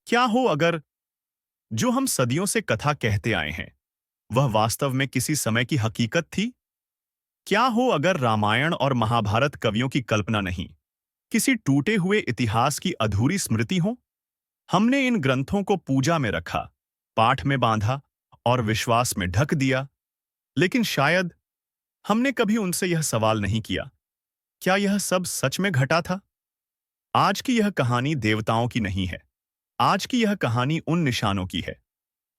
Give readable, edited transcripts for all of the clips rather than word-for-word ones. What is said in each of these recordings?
क्या हो अगर जो हम सदियों से कथा कहते आए हैं वह वास्तव में किसी समय की हकीकत थी? क्या हो अगर रामायण और महाभारत कवियों की कल्पना नहीं, किसी टूटे हुए इतिहास की अधूरी स्मृति हो? हमने इन ग्रंथों को पूजा में रखा, पाठ में बांधा और विश्वास में ढक दिया, लेकिन शायद हमने कभी उनसे यह सवाल नहीं किया, क्या यह सब सच में घटा था? आज की यह कहानी देवताओं की नहीं है। आज की यह कहानी उन निशानों की है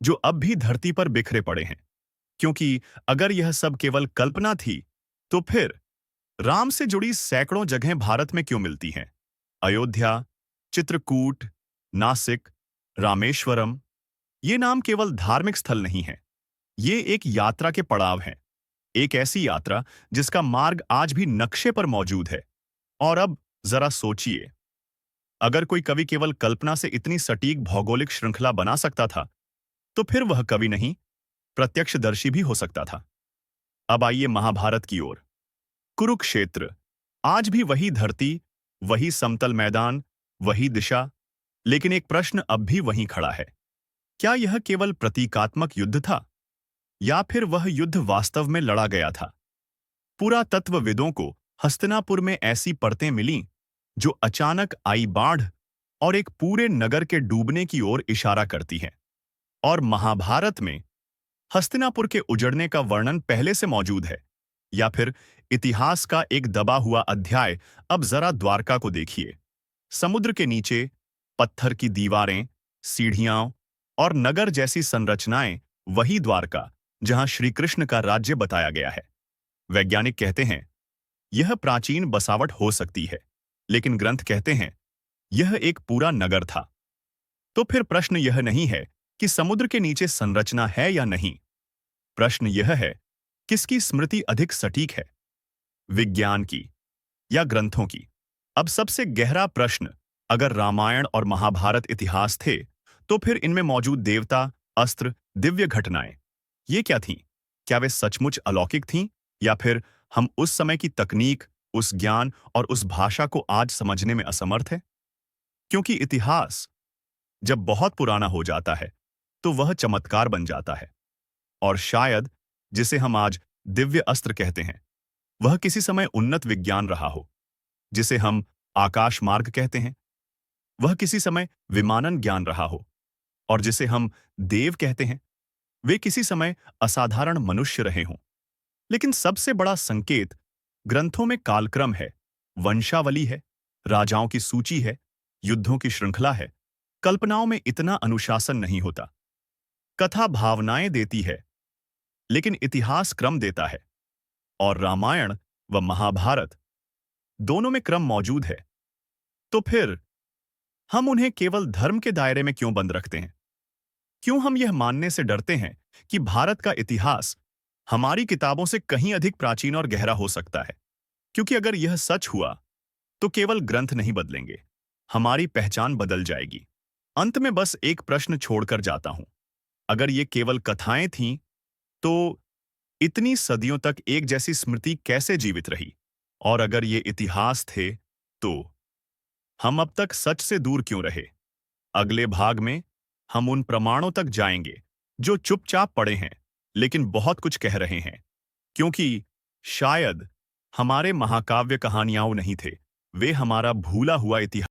जो अब भी धरती पर बिखरे पड़े हैं। क्योंकि अगर यह सब केवल कल्पना थी, तो फिर राम से जुड़ी सैकड़ों जगहें भारत में क्यों मिलती हैं? अयोध्या, चित्रकूट, नासिक, रामेश्वरम, ये नाम केवल धार्मिक स्थल नहीं है। ये एक यात्रा के पड़ाव हैं। एक ऐसी यात्रा जिसका मार्ग आज भी नक्शे पर मौजूद है। और अब जरा सोचिए, अगर कोई कवि केवल कल्पना से इतनी सटीक भौगोलिक श्रृंखला बना सकता था, तो फिर वह कवि नहीं, प्रत्यक्षदर्शी भी हो सकता था। अब आइए महाभारत की ओर। कुरुक्षेत्र, आज भी वही धरती, वही समतल मैदान, वही दिशा, लेकिन एक प्रश्न अब भी वहीं खड़ा है। क्या यह केवल प्रतीकात्मक युद्ध था, या फिर वह युद्ध वास्तव में लड़ा गया था? पुरातत्वविदों को हस्तिनापुर में ऐसी परतें मिलीं जो अचानक आई बाढ़ और एक पूरे नगर के डूबने की ओर इशारा करती हैं। और महाभारत में हस्तिनापुर के उजड़ने का वर्णन पहले से मौजूद है, या फिर इतिहास का एक दबा हुआ अध्याय? अब जरा द्वारका को देखिए। समुद्र के नीचे पत्थर की दीवारें, सीढ़ियां और नगर जैसी संरचनाएं, वही द्वारका जहां श्री कृष्ण का राज्य बताया गया है। वैज्ञानिक कहते हैं यह प्राचीन बसावट हो सकती है, लेकिन ग्रंथ कहते हैं यह एक पूरा नगर था। तो फिर प्रश्न यह नहीं है कि समुद्र के नीचे संरचना है या नहीं। प्रश्न यह है, किसकी स्मृति अधिक सटीक है, विज्ञान की या ग्रंथों की? अब सबसे गहरा प्रश्न, अगर रामायण और महाभारत इतिहास थे, तो फिर इनमें मौजूद देवता, अस्त्र, दिव्य घटनाएं, ये क्या थीं? क्या वे सचमुच अलौकिक थीं, या फिर हम उस समय की तकनीक, उस ज्ञान और उस भाषा को आज समझने में असमर्थ हैं? क्योंकि इतिहास जब बहुत पुराना हो जाता है, तो वह चमत्कार बन जाता है। और शायद जिसे हम आज दिव्य अस्त्र कहते हैं, वह किसी समय उन्नत विज्ञान रहा हो। जिसे हम आकाश मार्ग कहते हैं, वह किसी समय विमानन ज्ञान रहा हो। और जिसे हम देव कहते हैं, वे किसी समय असाधारण मनुष्य रहे हों। लेकिन सबसे बड़ा संकेत ग्रंथों में कालक्रम है, वंशावली है, राजाओं की सूची है, युद्धों की श्रृंखला है। कल्पनाओं में इतना अनुशासन नहीं होता। कथा भावनाएं देती है, लेकिन इतिहास क्रम देता है। और रामायण व महाभारत दोनों में क्रम मौजूद है। तो फिर हम उन्हें केवल धर्म के दायरे में क्यों बंद रखते हैं? क्यों हम यह मानने से डरते हैं कि भारत का इतिहास हमारी किताबों से कहीं अधिक प्राचीन और गहरा हो सकता है? क्योंकि अगर यह सच हुआ, तो केवल ग्रंथ नहीं बदलेंगे, हमारी पहचान बदल जाएगी। अंत में बस एक प्रश्न छोड़कर जाता हूं। अगर ये केवल कथाएं थीं, तो इतनी सदियों तक एक जैसी स्मृति कैसे जीवित रही? और अगर ये इतिहास थे, तो हम अब तक सच से दूर क्यों रहे? अगले भाग में हम उन प्रमाणों तक जाएंगे जो चुपचाप पड़े हैं, लेकिन बहुत कुछ कह रहे हैं। क्योंकि शायद हमारे महाकाव्य कहानियां नहीं थे, वे हमारा भूला हुआ इतिहास